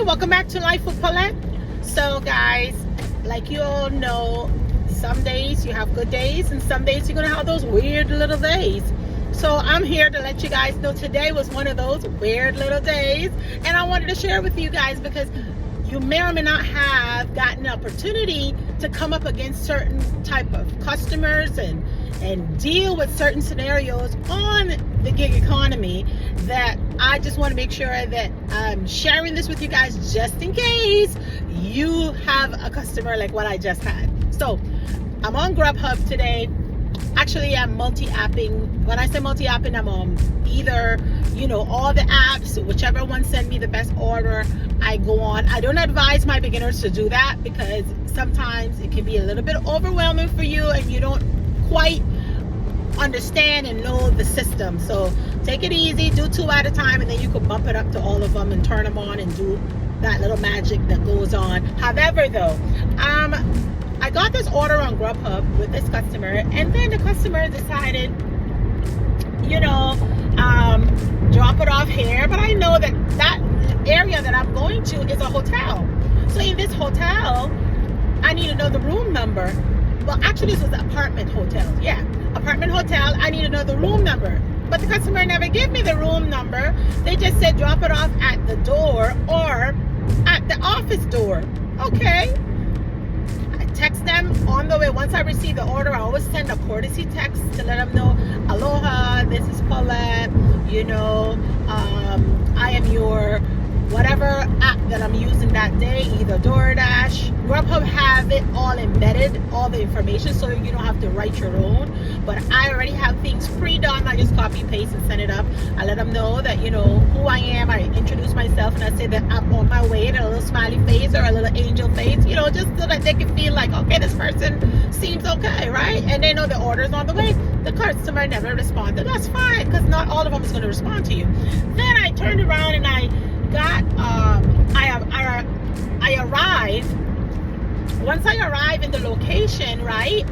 welcome back to Life with Paulette. So guys, like you all know, some days you have good days and some days you're gonna have those weird little days. So I'm here to let you guys know today was one of those weird little days, and I wanted to share with you guys because you may or may not have gotten an opportunity to come up against certain type of customers and deal with certain scenarios on the gig economy that I just want to make sure that I'm sharing this with you guys just in case you have a customer like what I just had. So I'm on Grubhub today. Actually, I'm multi-apping. When I say multi-apping, I'm on either, all the apps, whichever one send me the best order, I go on. I don't advise my beginners to do that because sometimes it can be a little bit overwhelming for you and you don't quite understand and know the system. So take it easy, do 2 at a time, and then you can bump it up to all of them and turn them on and do that little magic that goes on. However, though, I got this order on Grubhub with this customer, and then the customer decided, drop it off here. But I know that area that I'm going to is a hotel. So in this hotel, I need to know the room number. Well, actually, this was an apartment hotel. Yeah, apartment hotel. I need to know the room number. But the customer never gave me the room number. They just said drop it off at the door or at the office door. Okay. Text them on the way. Once I receive the order, I always send a courtesy text to let them know, aloha, this is Paulette, I am your whatever app that I'm using that day, either DoorDash. Grubhub have it all embedded, all the information, so you don't have to write your own. But I already have things pre-done. I just copy, paste, and send it up. I let them know that, who I am. I introduce myself, and I say that I'm on my way, and a little smiley face or a little angel face, just so that they can feel like, okay, this person seems okay, right? And they know the order's on the way. The customer never responded. That's fine, because not all of them is going to respond to you. Then I turned around and I arrived. Once I arrive in the location, right,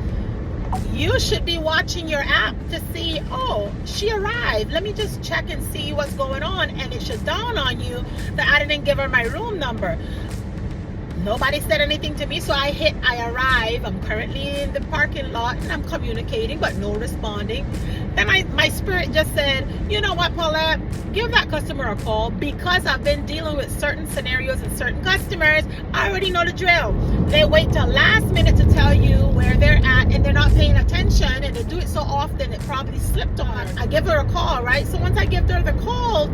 you should be watching your app to see, oh, she arrived. Let me just check and see what's going on. And it should dawn on you that I didn't give her my room number. Nobody said anything to me, so I arrive. I'm currently in the parking lot and I'm communicating, but no responding. Then my spirit just said, you know what, Paulette, give that customer a call, because I've been dealing with certain scenarios and certain customers. I already know the drill. They wait till last minute to tell you where they're at, and they're not paying attention, and they do it so often it probably slipped on. I give her a call, right? So once I give her the call,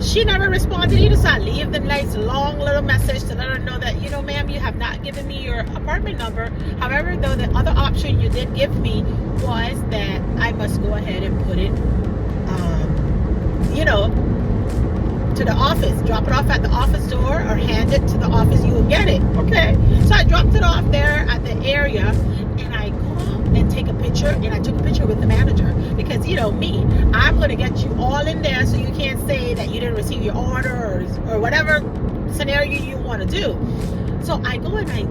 she never responded either, so I leave the nice long little message to let her know that, ma'am, you have not given me your apartment number. However, though, the other option you did give me was that I must go ahead and put it, to the office. Drop it off at the office door or hand it to the office. You will get it. Okay. So I dropped it off there at the area, and I go and take a picture, and I took a picture with the manager because, me, I'm going to get you all in there so you can't say that you didn't receive your order or whatever scenario you want to do. So I go and I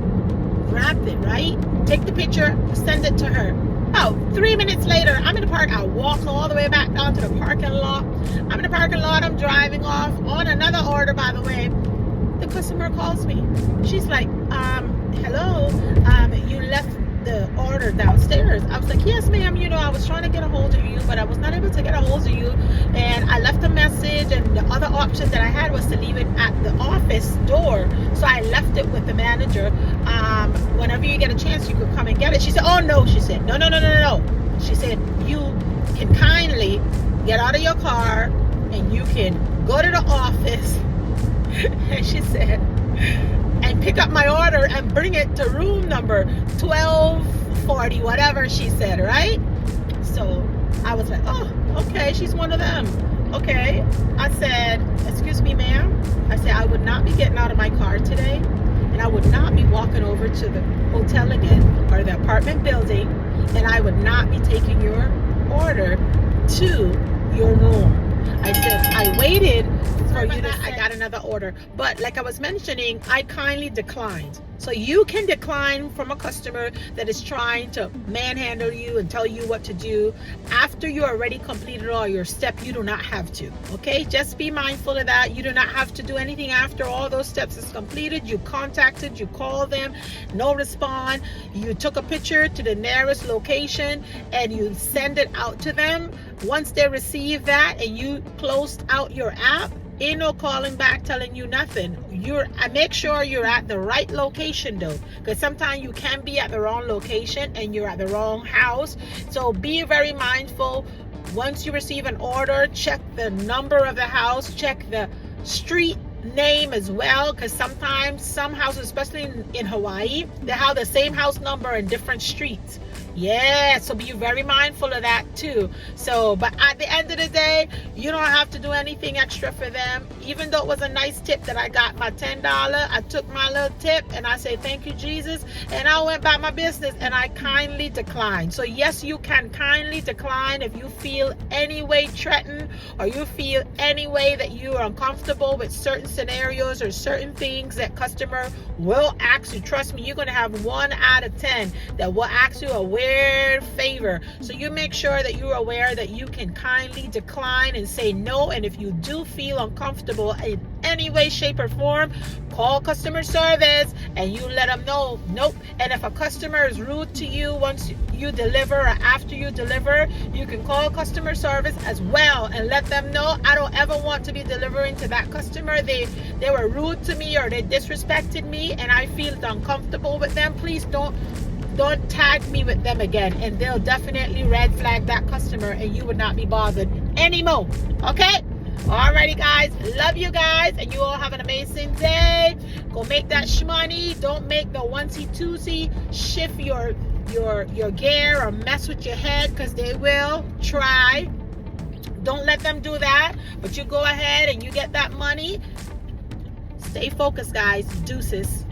grabbed it, right? Take the picture, send it to her. About 3 minutes later, I'm in the park. I walk all the way back down to the parking lot. I'm in the parking lot. I'm driving off on another order, by the way. The customer calls me. She's like, hello, you left the order downstairs. I was like, yes, ma'am, I was trying to get a hold of you, but I was not able to get a hold of you, and I left a message, and the other option that I had was to leave it at the office door, so I left it with the manager. Whenever you get a chance, you could come and get it. She said, oh no. She said, no. She said, you can kindly get out of your car and you can go to the office and she said, and pick up my order and bring it to room number 1240, whatever she said, right? So I was like, oh, okay, she's one of them. Okay. I said, excuse me, ma'am. I said, I would not be getting out of my car today, and I would not be walking over to the hotel again or the apartment building, and I would not be taking your order to your room. I said, I waited for you to, I got another order. But like I was mentioning, I kindly declined. So you can decline from a customer that is trying to manhandle you and tell you what to do. After you already completed all your steps, you do not have to. Okay, just be mindful of that. You do not have to do anything after all those steps is completed. You contacted, you called them, no response. You took a picture to the nearest location and you send it out to them. Once they receive that and you closed out your app, ain't no calling back telling you nothing. I make sure you're at the right location though, because sometimes you can be at the wrong location and you're at the wrong house. So be very mindful. Once you receive an order, check the number of the house, check the street name as well, because sometimes some houses, especially in Hawaii, they have the same house number in different streets. Yeah, so be very mindful of that too. So, but at the end of the day, you don't have to do anything extra for them. Even though it was a nice tip that I got, my $10, I took my little tip and I say, thank you, Jesus. And I went about my business and I kindly declined. So yes, you can kindly decline if you feel any way threatened or you feel any way that you are uncomfortable with certain scenarios or certain things that customer will ask you. Trust me, you're going to have 1 out of 10 that will ask you a weird favor. So you make sure that you're aware that you can kindly decline and say no. And if you do feel uncomfortable in any way, shape, or form, call customer service and you let them know, nope. And if a customer is rude to you once you deliver or after you deliver, you can call customer service as well and let them know, I don't ever want to be delivering to that customer. They were rude to me or they disrespected me and I feel uncomfortable with them. Please don't tag me with them again, and they'll definitely red flag that customer and you would not be bothered anymore. Okay, alrighty guys, love you guys and you all have an amazing day. Go make that shmoney. Don't make the onesie twosie shift your gear or mess with your head, because they will try. Don't let them do that, but you go ahead and you get that money. Stay focused guys. Deuces.